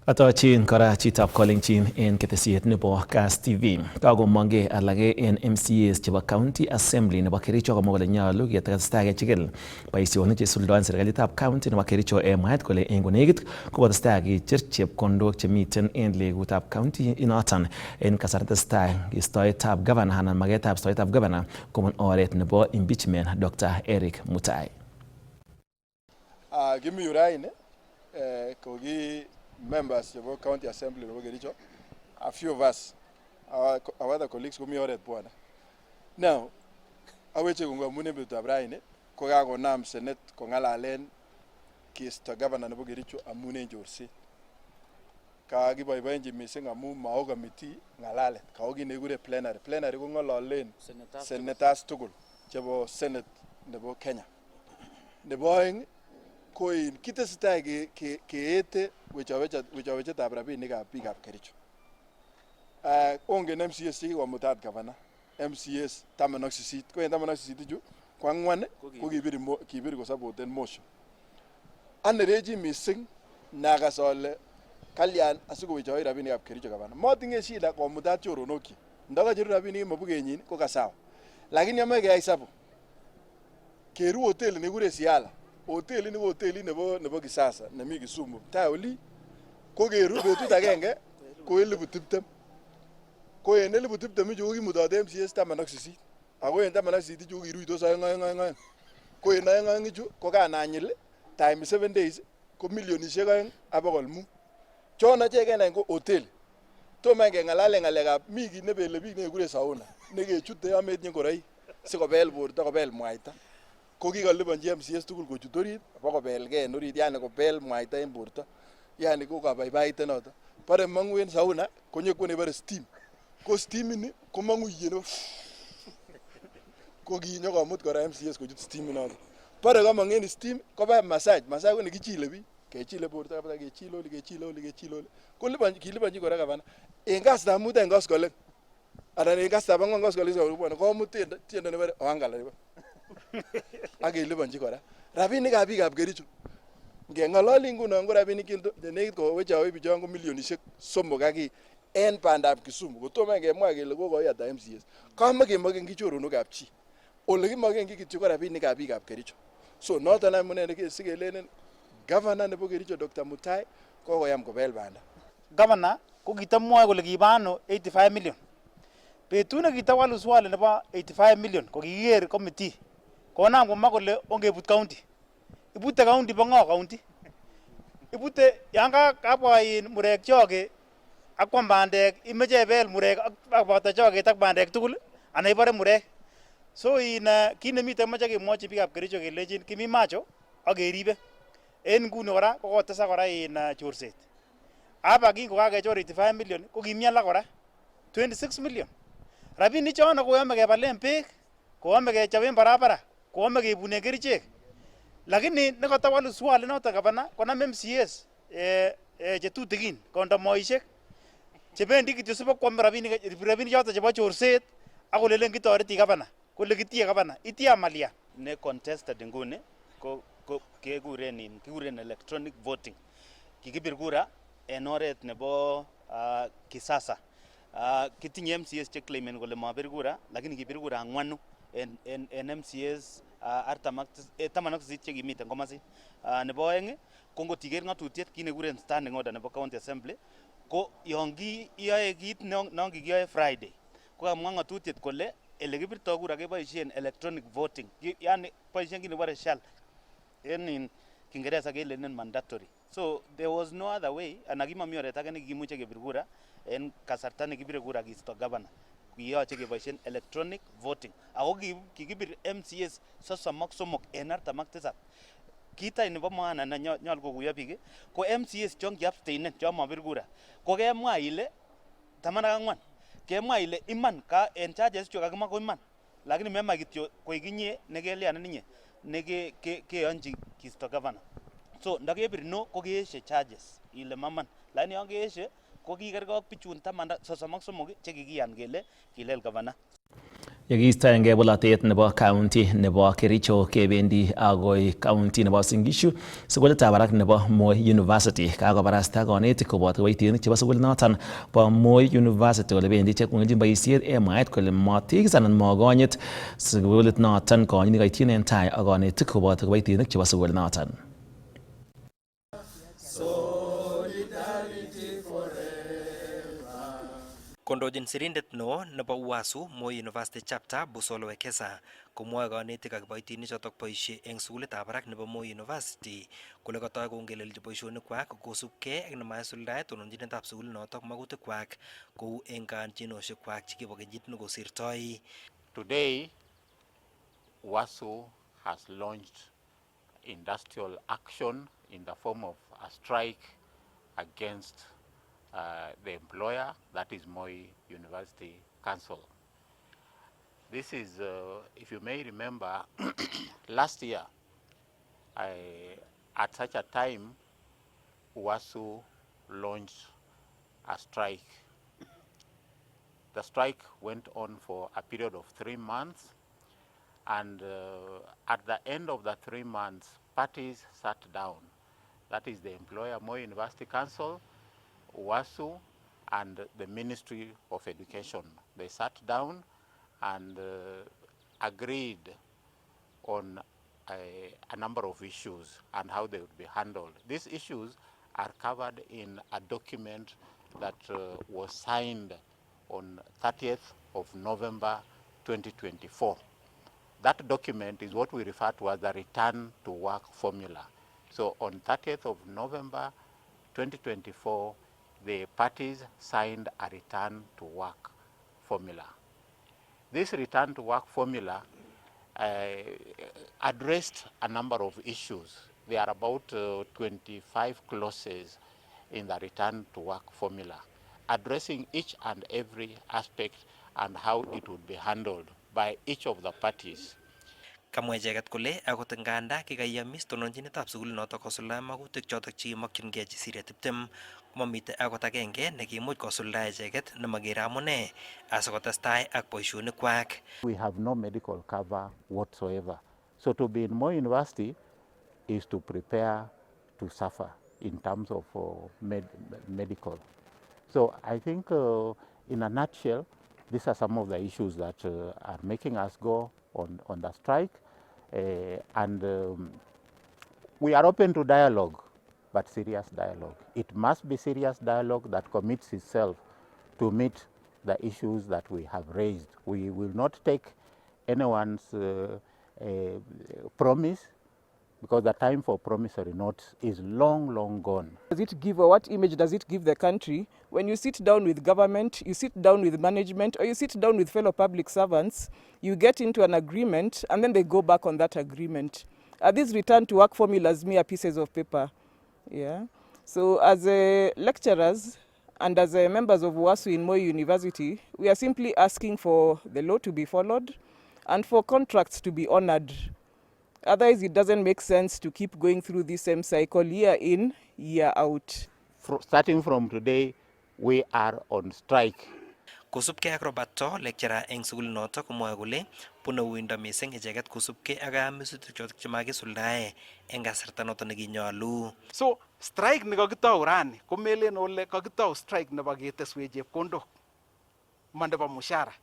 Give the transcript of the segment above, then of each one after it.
Atochin kora chitab kolenjin en ketesiet nebo Kass TV. Kakomongei alage en MCAs chebo County Assembly nebo Kericho komwa kole nyolu ketestai kechigil boisionik chesuldoen serkalitab County nebo Kericho en mwaet kole en konekit kokotestai kecher chepkondok chemiten en legutab County inoton en kasarta testai istoetab Governor anan magetab istoetab Governor kobun oret nebo impeachment Dr. Eric Mutai. Kimi uraini kogi members of County Assembly of Kericho, a few of us, our other colleagues come here at Buana. Now, aweche kunga mune bitu abraine, koga konam Senate kongala len kisto governor nebo Kericho amune njorsi. Ka giboiboenji mising amu maoga miti ngalale. Ka ogi negure plenary. Plenary ko ngolalen senators tugul chebo Senate nebo Kenya. Nebo aeng koin kitestai keete wechawechetab rabinikab biikab Kericho. Ongen MCAs chekikomutat gavana, MCAs 18, ko en 18 ichu ko angwan ko kibir kosapoten motion. Anerechi mising nakas ole kalyan asikowechawech rabinikab Kericho gavana. Motinye shida komutat choronokyi. Ndakacheru rabinik mabukenyin ko kasawa. Lakini yamae keyai hesabu. Keru hotel nekure Siala. Hoteli ni hoteli nebo kisasa nemi Kisumu. Ta oli ko keru betut agenge ko 1020. Ko en 1020 ichu kimutate MCAs 18. Ako en 18 ichu kiruitos aeng. Ko en aeng ichu ko kananyil time 7 days ko milionishek 2.5. Chon acheken any ko hoteli. Toma kengalale ngalekab mi kit nebele biik nekure sauna. Nekechute ametinye ngoroik sikobel borto kobel mwaita. Ko kikoliponji MCAs tugul kochut orit abokobelgei en orit, yani kobel mwaita en borto, yani ko kabaibaite noto. Pare mangu en sauna konyekwene bare steam. Ko steam ini komangu yeno. Ko kinyokomut kora MCAs kochut steam noto. Pare kamang en steam koba massage ko nekichile biik, kechile borto kabisa, kechile oli. Ko kiliponji kora gavana. En kastab mut en koskolen. Anan en kastab angwan koskolen komut tiendo nebare Wangala nebo. Akeliponji kora rabinikab biikab Kericho. Ngengalali nguno ko rabinik nekit kowechawech bichon ko milionishek 3 en bandab Kisumu. Kotomo kemwa kele kokoyata MCAs. Kamakemoken kichoronokab chi. Ole kimoken kityo ko rabinikab biikab Kericho. So noton amune sikelenen governor nebo Kericho Dr. Mutai kokoyam kobel banda. Governor ko kitamwoe kole kibano 85 million. Betut nekitawalu swali nebo 85 million ko kikiker committee. Konam komwa kole ongebut county. Ibute county bo ngo county? Ibute yan kabwa murek choge ak kwam bandek, imeche bel murek ak boto choge ak bandek tugul ana ibare murek. So kit nemiten moche kemwochi biikab Kericho kelenjin kimi macho ak keribe. En nguni kora kokotesak kora chorset. Aba kingo kakechor 85 million ko kimi alak kora 26 million. Rabinik chono koyome kebalen beek, koyome kechoben barabara, koyome kebunen kerichek. Lakini nekatawalu swali noto gavana konam MCAs chetutikin kondomoishek chebendi kityo sibokwam rabinik choto chebo chorset ak kolelen kitoreti gavana, kole kitie gavana, itia malia. Ne contested nguni ko kikuren electronic voting. Kikibir kura en oret nebo kisasa. Kitinye MCAs che claimen kole mabir kura, lakini kibir kura angwanu en MCAs 18 chekimiten komosi. Nebo aeng ko ngotiker ngatutiet kit nekikuren standing order nebo County Assembly ko yon kiyoe kit non kikiyoe Friday ko kamwa ngatutiet kole ele kibirto kura keboisien electronic voting, yani boisien kit nebore shall en Kiingereza kelenen mandatory. So there was no other way, ana kimami oret age nekikimuche kebir kura en kasarta nekibire kura kisto governor. Kiyoche keboisien electronic voting. Ako kikibir MCAs 33 en 47. Kita nebo maana na nyol kokuyo biik ko MCAs chon kiabstainen chon mabir kura. Ko kemwa ile 14. Kemwa ile iman ka en charges chu kakimwa ko iman. Lakini mema kityo koikinye nekelian ninye nekeyonji kisto governor. So ndakebir no ko keeshe charges ile maman. Lakini yon keeshe ko kikergok bichun 33 chekikiyan kele kilel governor. Yekiistoengei bolotet nebo county nebo Kericho kebendi agoi county nebo Singishu, sukulitab barak nebo Moi University kakobarasta konetik koboto kiboitinik chebo sukulinoton bo Moi University kole bendi chekong'elchin boisiet en mwaet kole matikis anan makonyit sukulit noton konyit nekoityin en tai ak konetik koboto kiboitinik chebo sukulinoton. Kondochin sirindet neo nebo UASU Moi University Chapter Busolo Wekesa komwoe konetik ak kiboitinik chotok boisie eng sukulitab barak nebo Moi University kole kotoi kongelelchi boisionikwak kosubkei ak nemaisuldae tononjinetab sukulinotok magutikwak kou eng kayanchinosiekwak chekibo kenyit nekosirtoi. Today, UASU has launched industrial action in the form of a strike against the employer, that is Moi University Council. This is, if you may remember, last year, at such a time, UASU launched a strike. The strike went on for a period of 3 months, and at the end of the 3 months, parties sat down. That is the employer, Moi University Council, UASU, and the Ministry of Education. They sat down and agreed on a number of issues and how they would be handled. These issues are covered in a document that was signed on 30th of November 2024. That document is what we refer to as the return to work formula. So on 30th of November 2024, the parties signed a return to work formula. This return to work formula addressed a number of issues. There are about 25 clauses in the return to work formula, addressing each and every aspect and how it would be handled by each of the parties. Kamwa icheket kole akot nganda kikayamis tononjinetab sukulinotok kosuldae magutik chotok chekimokyingei chesire 20 komamite akot agenge nekimuch kosuldae icheket nemakere amune asikotestai ak boisionikwak. We have no medical cover whatsoever. So to be in Moi University is to prepare to suffer in terms of medical. So I think in a nutshell, these are some of the issues that are making us go on the strike. And we are open to dialogue, but serious dialogue. It must be serious dialogue that commits itself to meet the issues that we have raised. We will not take anyone's promise, because the time for promissory notes is long, long gone. Does it give, or what image does it give the country when you sit down with government, you sit down with management, or you sit down with fellow public servants, you get into an agreement, and then they go back on that agreement? Are these return to work formulas mere pieces of paper? Yeah. So as lecturers and as members of UASU in Moi University, we are simply asking for the law to be followed and for contracts to be honored. Otherwise, it doesn't make sense to keep going through this same cycle year in, year out. Starting from today, we are on strike. Kosubkei ak Roberto, lecturer eng sukulinotok komwoe kole bune uindo mising icheket kosubkei ak kayamisutik chotok chemakisuldae eng kasarta notok nekinyolu. So strike nekakitou rani komelen ole kakitou strike nebo keteswech chepkondok ma nebo mushara.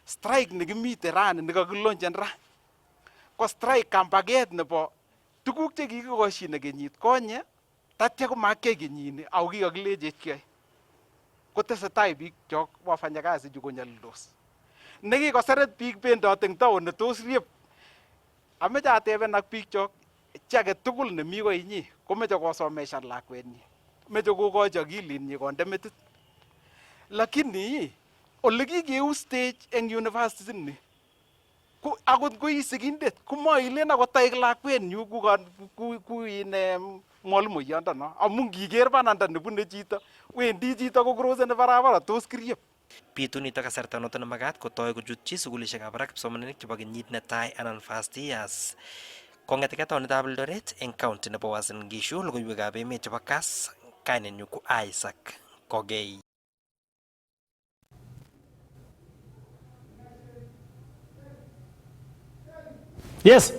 Strike nekimite rani nekakilonchen ra ko strike kampaket nebo tuguk chekikikoshine kenyit konye tatya komakyai kenyini ako kikakilechech kyai. Kotesetai biik chok wafanyakazi chu konyalildos. Nekikoseret biik bendot eng taon ne tos riep. Ameche ateben ak biik chok chi age tugul nemi koinyi komeche kosomeshan lakwenyi. Meche kokochi akilinyi konde metit. Lakini ole kikeu stage eng university ni ko akot ko isikindet komailen akot taik lakwenyu ku mwalimuyandono amu ngiker bananda nebune chito wendi chito ko crosseni barabara tos kiriep. Bitu nito kasarta noto nemakat kotoi kochutchi sukulishekab barak kipsomaninik chebo kenyit netai anan first years. Kong'eteke taonitab Eldoret eng county nebo Uasin Gishu, logoiwekab emet chebo Kass, kainenyu ko Isaac Kogei. Yes.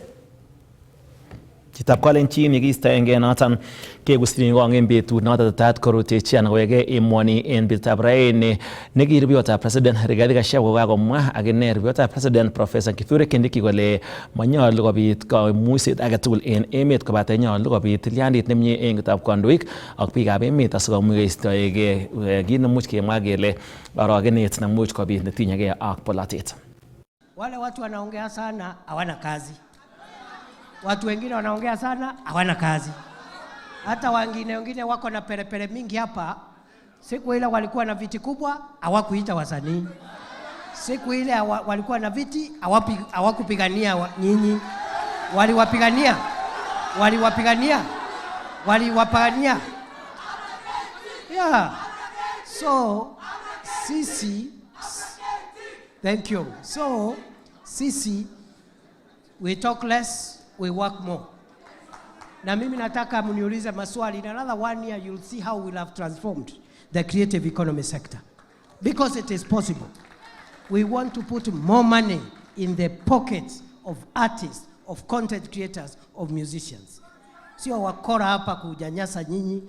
Chitab kolenjin yekiistoengei noton kekusyin kong en betut noton tetat korutechi anan kowege emoni en betutab raini neki rubeiwotab president Rigathi Gachagua kokakomwa akine rubeiwotab president Professor Kithure Kindiki kole manyolu kobit kamuiset agetugul en emet kobate nyolu kobit tilyandit nemie en kitab kandoik ak biikab emet asikomuch keistoegei kit nemuch kemwa kele orogenet nemuch kobit netinyegei ak polatet. Wale watu wanaongea sana hawana kazi. Watu wengine wanaongea sana hawana kazi. Hata wengine wako na perepere mingi hapa. Siku ile walikuwa na viti kubwa hawakuita wasanii. Siku ile walikuwa na viti hawakupigania nyinyi. Waliwapigania. Yeah. So sisi, thank you. So sisi, we talk less, we work more. Na mimi nataka mniulize maswali. In another 1 year you'll see how we'll have transformed the creative economy sector. Because it is possible. We want to put more money in the pockets of artists, of content creators, of musicians. Sio wakora hapa kujanyasa nyinyi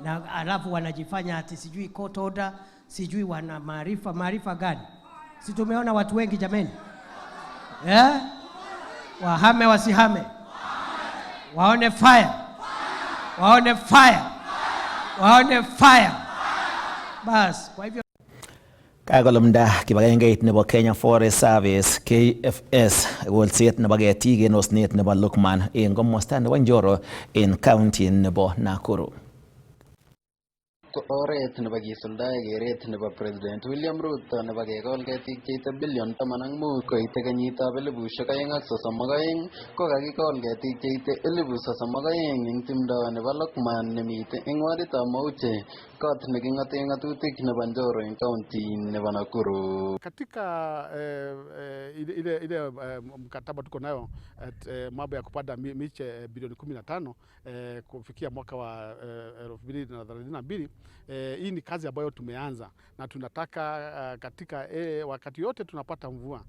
na alafu wanajifanya ati sijui court order, sijui wana maarifa gani. Si tumeona watu wengi jameni? Yeah? Wahame wasihame. Waone fire. Waone fire. Waone fire. Bas, kwa hivyo Kakolumda kibagengeit nebo Kenya Forest Service KFS kolset nebo ketik en osnet nebo Lukman en komosta nebo Njoro en county nebo Nakuru. Oret nebo kisuldae keret nebo President William Ruto nebo kekol ketik cheite bilion 15 koite kenyitab 2032 ko kakikol ketik cheite 1032 eng timdo nebo Lukman nemite eng waditab Mauche kot neking'ate ng'atutik nebo Njoro eng county nebo Nakuru. Katika ile mkataba tuko nayo mambo ya kupanda miche bilioni 15 kufikia mwaka wa 2032. Hii ni kazi ambayo tumeanza na tunataka katika wakati yote tunapata mvua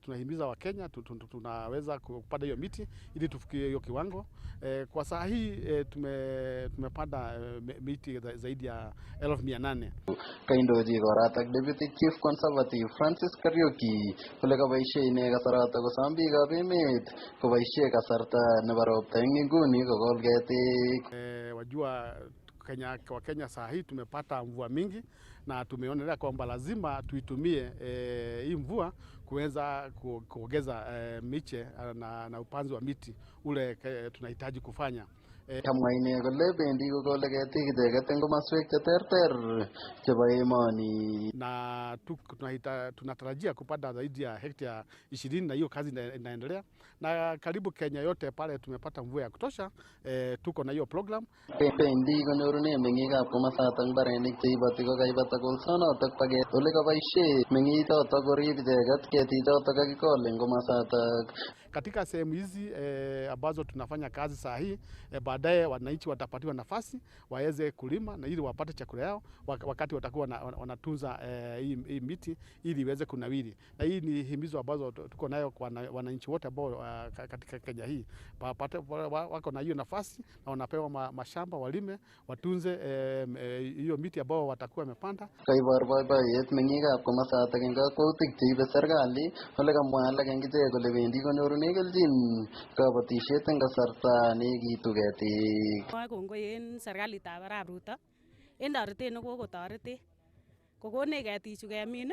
tunahimiza Wakenya tunaweza kupanda hiyo miti ili tufikie hiyo kiwango. Kwa saa hii tumepanda miti zaidi ya 1800. Kaindoji koratak Deputy Chief Conservative Francis Kariuki kole kaboisie ine kasarata kosom biikab emet koboisie kasarta nebo ropta eng inguni kokol ketik. Wajua Wakenya saa hii tumepata mvua mingi na tumeonelea kwamba lazima tuitumie hii mvua kuweza kuongeza miche na upanzi wa miti ule tunahitaji kufanya. Kamwa ine kole bendi kokole ketik icheket eng komaswek cheterter chebo emoni. Na tunatarajia kupanda zaidi ya hekta 20 na hiyo kazi inaendelea. Na karibu Kenya yote pale tumepata mvua ya kutosha, tuko na hiyo program. Bendi konyorune meng'ikab komasatak mbarenik cheibati kokaibata kolsonotok paket ole kaboisie meng'ichotok korib icheket ketichotok kakikol eng komasatak. Katika sehemu hizi ambazo tunafanya kazi saa hii, baadaye wananchi watapatiwa nafasi waweze kulima na ili wapate chakula yao wakati watakuwa wanatunza hii miti ili iweze kunawiri. Na hii ni himizo ambazo tuko nayo kwa wananchi wote ambao katika Kenya hii wako na hiyo nafasi na wanapewa mashamba walime watunze hiyo miti ambao watakuwa wamepanda. Kaibor boiboiyet meng'ikab komasatak eng kakwautik cheibe serikali ole kamwa alak eng ichek kole bendi konyorune keljin kabatisiet eng kasarta nekiitu ketik. Kongoi en serikalitab Arap Ruto en toretet nekokotoretech kokonech ketichu kemin,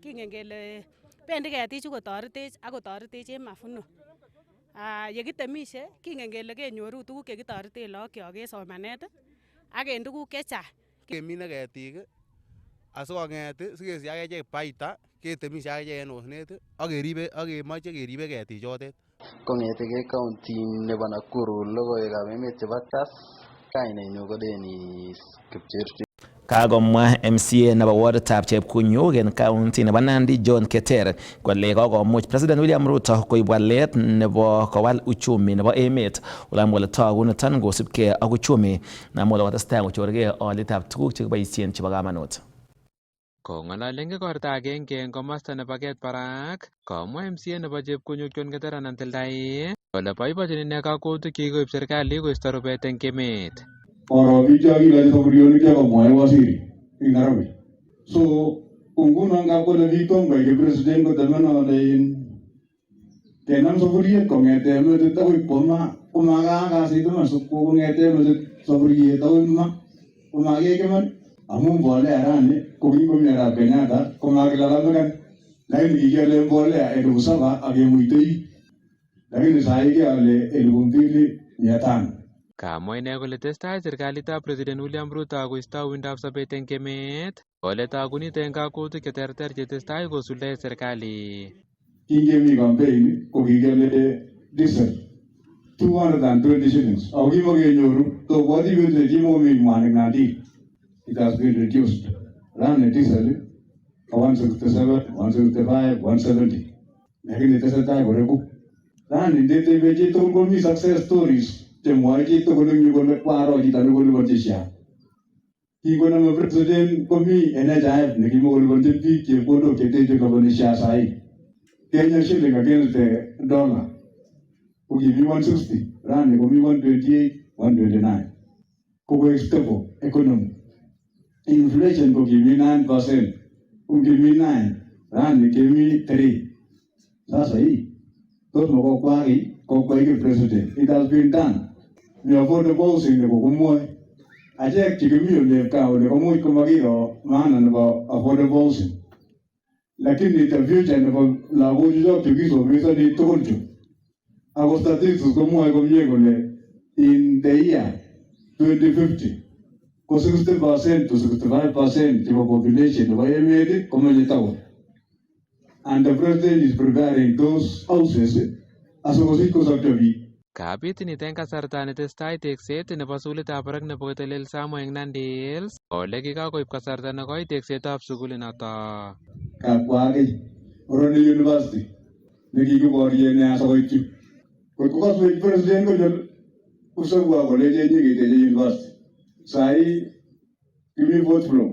kingen kele bendi ketichu kotoretech ak kotoretech en mafuno. Yekitemishe kingen kele kenyoru tuguk chekitoreten lagok en somanet ak en tuguk chechang. Kemine ketik asikong'et sikesich achek baita ketemishe achek en osnet ak kemoche keribe ketichotet. Kong'eteke county nebo Nakuru logoiwekab emet chebo Kass, kainenyu ko Dennis Kipchirchir. Kakomwa MCA nebo warditab Chepkunyuk en county nebo Nandi John Keter kole kokomuch President William Ruto koib walet nebo kowal uchumi nebo emet. Olamwa kole togu niton kosibgei ak uchumi namwa kole kotestai kochorgei olitab tuguk chekiboisien chebo kamanut. Kong'alal eng igorta agenge eng komosta nebo Ket Barak, komwa MCA nebo Chepkonyok John Keteran Antildai kole boibochin ine kakwautik chekikoib serikali koisto rubet eng emet. Biik chekikochi saburionik chekomwae waziri eng Nairobi. So nguno ngap kole biik tom koek president kotemen ole kenam saburiet kong'ete metit akoi koma kasit iman kong'ete metit saburiet akoi ma komakekeman amu mbolea rani kokingomii arap Kenyatta komakilalamikan lakini kikiale mbolea 7,000 akemuitoi lakini sai keale 2,500. Kamwa ine kole testai serikalitab President William Ruto koisto uindab sobet eng emet kole tagunito eng kakwautik cheterter chetestai kosuldae serikali. Kingemi campaign ko kikiale diesel 220 shillings ako kimakenyoru tobwoti betut kimakomi mwanik Nandi. It has been reduced. Rani diesel 167, 165, 170. Lakini tesetai koreku. Rani ndetebe chitugul komi success stories chemwoe chitugul eng yu kole kwaro chito nekoliponchi SHA. Kingonome president komi NHIF nekimokoliponchi biik chepkondok cheteche koponi SHA sahi. Kenya shilling against the dollar. Ukimi 160, rani komi 128, 129. Koko stable economy. Inflation kokimi 9%. Ukimi 9, rani kimi 3. Sasa hii, tos kokwaki president. It has been done. Mi affordable housing nebo kumwoe. Achek chikimi ole ka ole komuch komakiro maana nebo affordable housing. Lakini the future nebo lagochu chok chukisomesani tugul chu. Ako statistics komwoe komie kole in the year 2050 ko 60% to 65% chebo population nebo emet komenye town. And the president is preparing those houses asikosich kosopcho biik. Kabit nito eng kasarta netestai tekset nebo sukulitab barak nebo Kotelel Samo eng Nandi Hills ole kikakoib kasarta nekoi teksetab sukulinoto. Kakwakei Oroni University nekikiborye nea sokoityu. Kotko kaswech president konyol kusabwa koleje nyiketeche university. Sai kimi fourth floor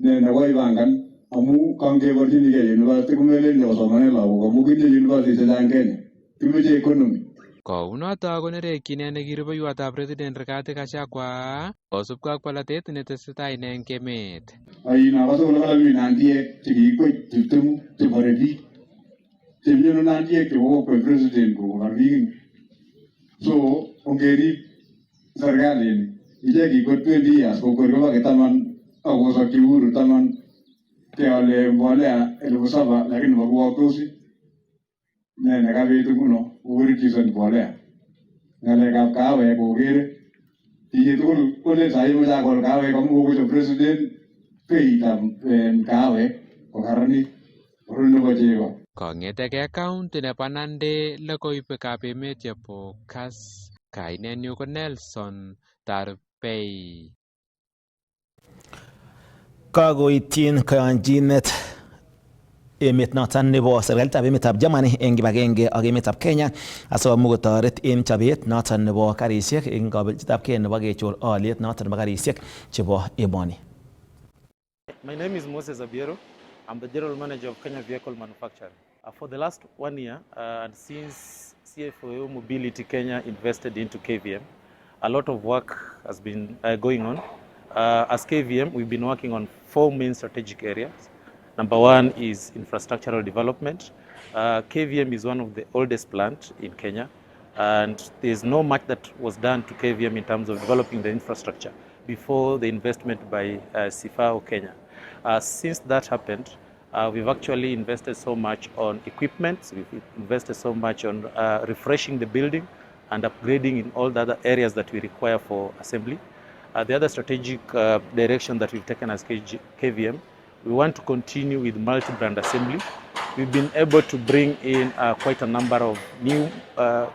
ne nekoi bangan amu kangeborchinigei university kumelen nekosomane lagok amu kinye university chechang Kenya. Kimeche economy. Kounoto konerekyi ine nekirubeiwotab President Rigathi Gachagua kosubkei ak polatet netesetai ine eng emet. Nakase kole kalami nandiek chekikwei 20 chebore biik. Chemiono nandiek chebo kokwei president kobar biik. So ongerib serikalit ichek kikwet 20 years kokweri koba taman akosokyi Uhuru taman keale mbolea 7,000 lakini makiwoktosi. Ne nekabit nguno kokorikisen mbolea. Ng'alekab kawek kokere tiye tugul kole sai moche akol kawek amu kokochop president beitab kawek kokaranit oroni nebo chego. Kong'etegei county nebo Nandi logoiwekab emet chebo Kass. Kainenyu ko Nelson Tarbei. Kakoityin kayanchinet emet noton nebo serikalitab emetab Germany eng kibagenge ak emetab Kenya asikomuch kotoret eng chobet noton nebo karisiek eng kabelishetabgei nebo kechor aliet noton nebo karisiek chebo emoni. My name is Moses Abiero. I'm the General Manager of Kenya Vehicle Manufacturing. For the last 1 year, and since CFO Mobility Kenya invested into KVM, a lot of work has been going on. As KVM, we've been working on 4 main strategic areas. Number 1 is infrastructural development. KVM is one of the oldest plants in Kenya, and there's no much that was done to KVM in terms of developing the infrastructure before the investment by Sifao Kenya. Since that happened, we've actually invested so much on equipment, we've invested so much on refreshing the building and upgrading in all the other areas that we require for assembly. The other strategic direction that we've taken as KVM, we want to continue with multi-brand assembly. We've been able to bring in quite a number of new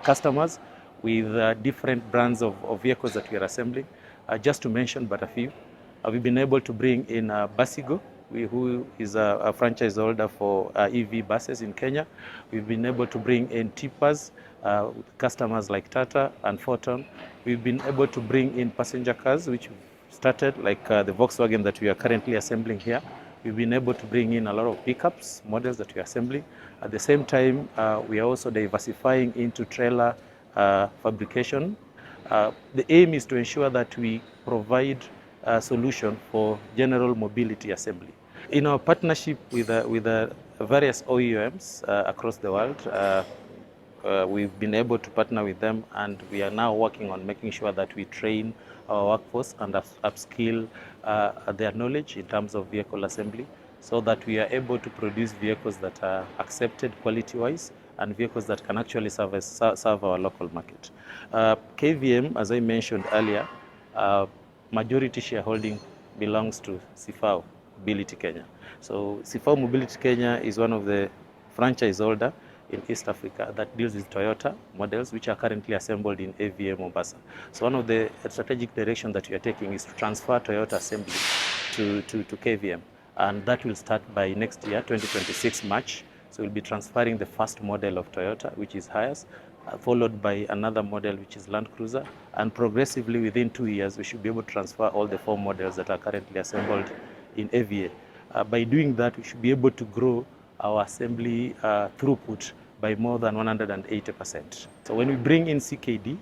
customers with different brands of vehicles that we are assembling. Just to mention but a few, we've been able to bring in Basigo, who is a franchise holder for EV buses in Kenya. We've been able to bring in tippers, customers like Tata and Forton. We've been able to bring in passenger cars, which started like the Volkswagen that we are currently assembling here. We've been able to bring in a lot of pickups, models that we are assembling. At the same time, we are also diversifying into trailer fabrication. The aim is to ensure that we provide a solution for general mobility assembly. In our partnership with various OEMs across the world, we've been able to partner with them, and we are now working on making sure that we train our workforce and upskill their knowledge in terms of vehicle assembly, so that we are able to produce vehicles that are accepted quality-wise and vehicles that can actually serve our local market. KVM, as I mentioned earlier, majority shareholding belongs to Sifao Mobility Kenya. So Sifao Mobility Kenya is one of the franchise holder in East Africa that deals with Toyota models, which are currently assembled in AVA Mombasa. So one of the strategic directions that we are taking is to transfer Toyota assembly to KVM. And that will start by next year, 2026 March. So we'll be transferring the first model of Toyota, which is Hiace, followed by another model, which is Land Cruiser. And progressively, within 2 years, we should be able to transfer all the 4 models that are currently assembled in AVA. By doing that, we should be able to grow our assembly throughput by more than 180%. So when we bring in CKD,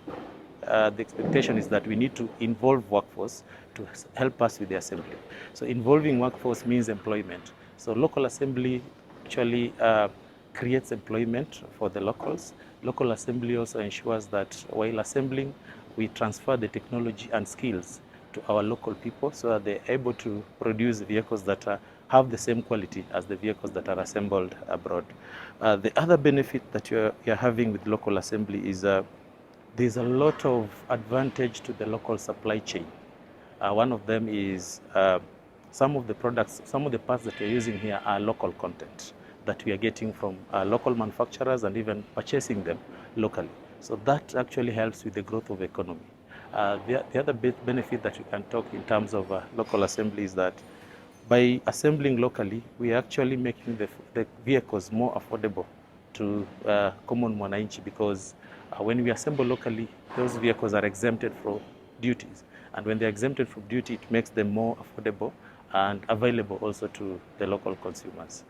the expectation is that we need to involve workforce to help us with the assembly. So involving workforce means employment. So local assembly actually creates employment for the locals. Local assembly also ensures that while assembling, we transfer the technology and skills to our local people so that they're able to produce vehicles that have the same quality as the vehicles that are assembled abroad. The other benefit that you're having with local assembly is there's a lot of advantage to the local supply chain. One of them is some of the products, some of the parts that we're using here are local content that we are getting from local manufacturers and even purchasing them locally. So that actually helps with the growth of the economy. The other benefit that we can talk in terms of local assembly is that by assembling locally, we are actually making the vehicles more affordable to common mwananchi, because when we assemble locally, those vehicles are exempted from duties. And when they're exempted from duty, it makes them more affordable and available also to the local consumers.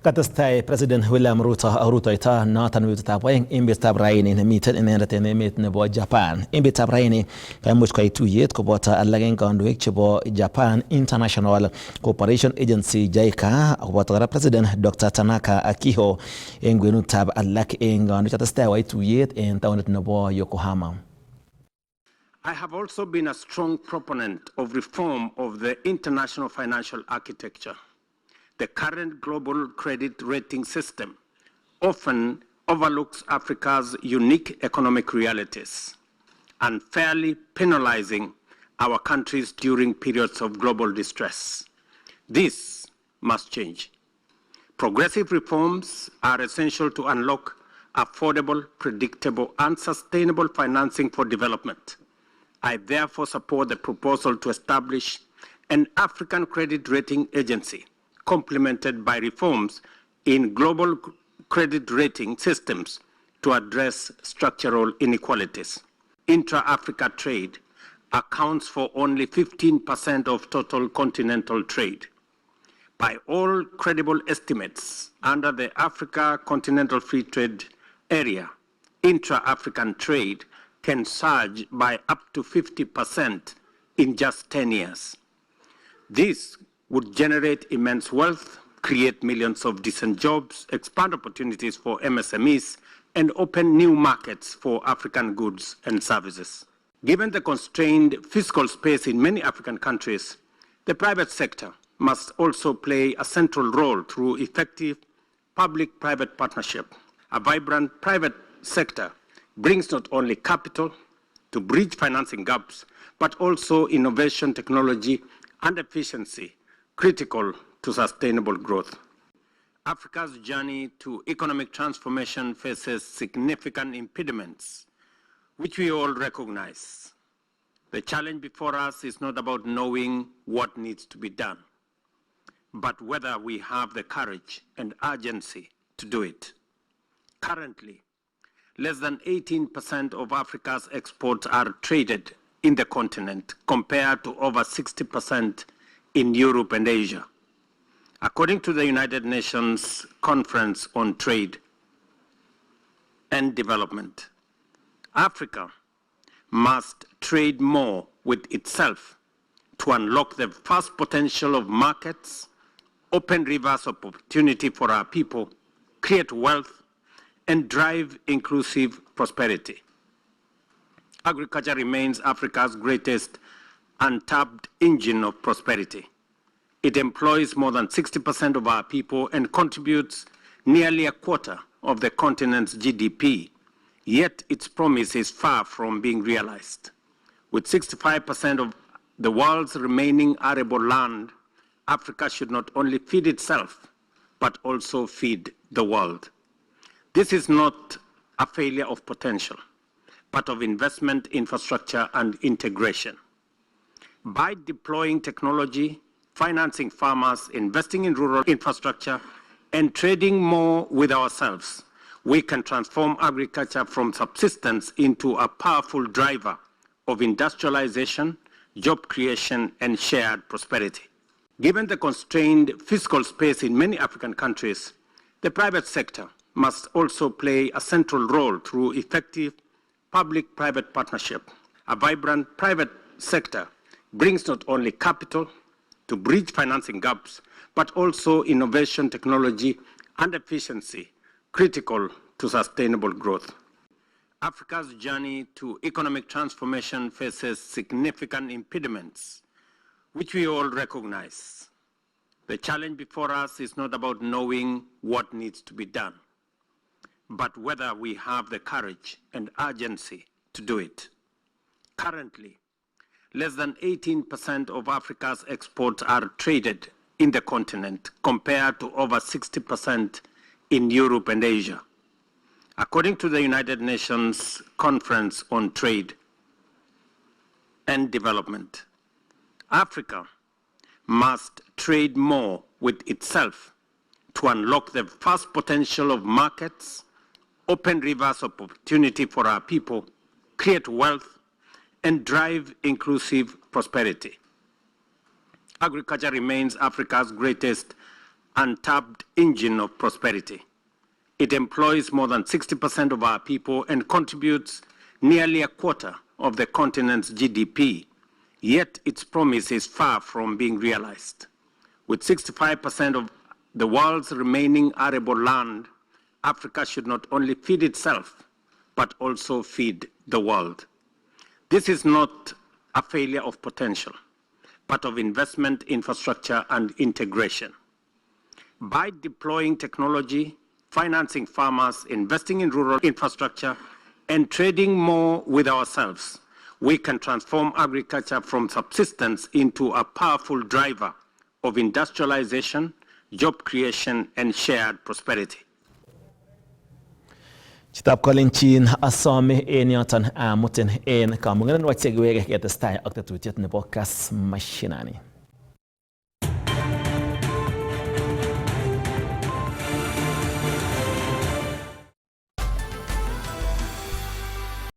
Katestai President William Ruto ita noton witutab oeng emetab raini nemiten inendet en emet nebo Japan. Emetab raini kaimuch koyai tuyet koboto alak en kandoik chebo Japan International Cooperation Agency JICA koboto kora President Dr. Tanaka Akiho en kwenutab alak en kandoik chetestai koyai tuyet en taonit nebo Yokohama. I have also been a strong proponent of reform of the international financial architecture. The current global credit rating system often overlooks Africa's unique economic realities, unfairly penalizing our countries during periods of global distress. This must change. Progressive reforms are essential to unlock affordable, predictable, and sustainable financing for development. I therefore support the proposal to establish an African credit rating agency, complemented by reforms in global credit rating systems to address structural inequalities. Intra-Africa trade accounts for only 15% of total continental trade. By all credible estimates, under the Africa Continental Free Trade Area, intra-African trade can surge by up to 50% in just 10 years. This would generate immense wealth, create millions of decent jobs, expand opportunities for MSMEs, and open new markets for African goods and services. Given the constrained fiscal space in many African countries, the private sector must also play a central role through effective public-private partnership. A vibrant private sector brings not only capital to bridge financing gaps, but also innovation, technology, and efficiency critical to sustainable growth. Africa's journey to economic transformation faces significant impediments, which we all recognize. The challenge before us is not about knowing what needs to be done, but whether we have the courage and urgency to do it. Currently, less than 18% of Africa's exports are traded in the continent, compared to over 60% in Europe and Asia. According to the United Nations Conference on Trade and Development, Africa must trade more with itself to unlock the vast potential of markets, open rivers of opportunity for our people, create wealth, and drive inclusive prosperity. Agriculture remains Africa's greatest untapped engine of prosperity. It employs more than 60% of our people and contributes nearly a quarter of the continent's GDP, yet its promise is far from being realized. With 65% of the world's remaining arable land, Africa should not only feed itself, but also feed the world. This is not a failure of potential, but of investment, infrastructure, and integration. By deploying technology, financing farmers, investing in rural infrastructure, and trading more with ourselves, we can transform agriculture from subsistence into a powerful driver of industrialization, job creation, and shared prosperity. Given the constrained fiscal space in many African countries, the private sector must also play a central role through effective public-private partnership. A vibrant private sector brings not only capital to bridge financing gaps, but also innovation, technology, and efficiency critical to sustainable growth. Africa's journey to economic transformation faces significant impediments, which we all recognize. The challenge before us is not about knowing what needs to be done, but whether we have the courage and urgency to do it. Currently, less than 18% of Africa's exports are traded in the continent, compared to over 60% in Europe and Asia. According to the United Nations Conference on Trade and Development, Africa must trade more with itself to unlock the vast potential of markets, open rivers of opportunity for our people, create wealth, and drive inclusive prosperity. Agriculture remains Africa's greatest untapped engine of prosperity. It employs more than 60% of our people and contributes nearly a quarter of the continent's GDP, yet its promise is far from being realized. With 65% of the world's remaining arable land, Africa should not only feed itself, but also feed the world. This is not a failure of potential, but of investment, infrastructure, and integration. By deploying technology, financing farmers, investing in rural infrastructure, and trading more with ourselves, we can transform agriculture from subsistence into a powerful driver of industrialization, job creation, and shared prosperity. Chitab kolenjin asome en yoton amutin en kamung'et nwach chekiweke ketestai ak tetutiet nebo Kass Mashinani.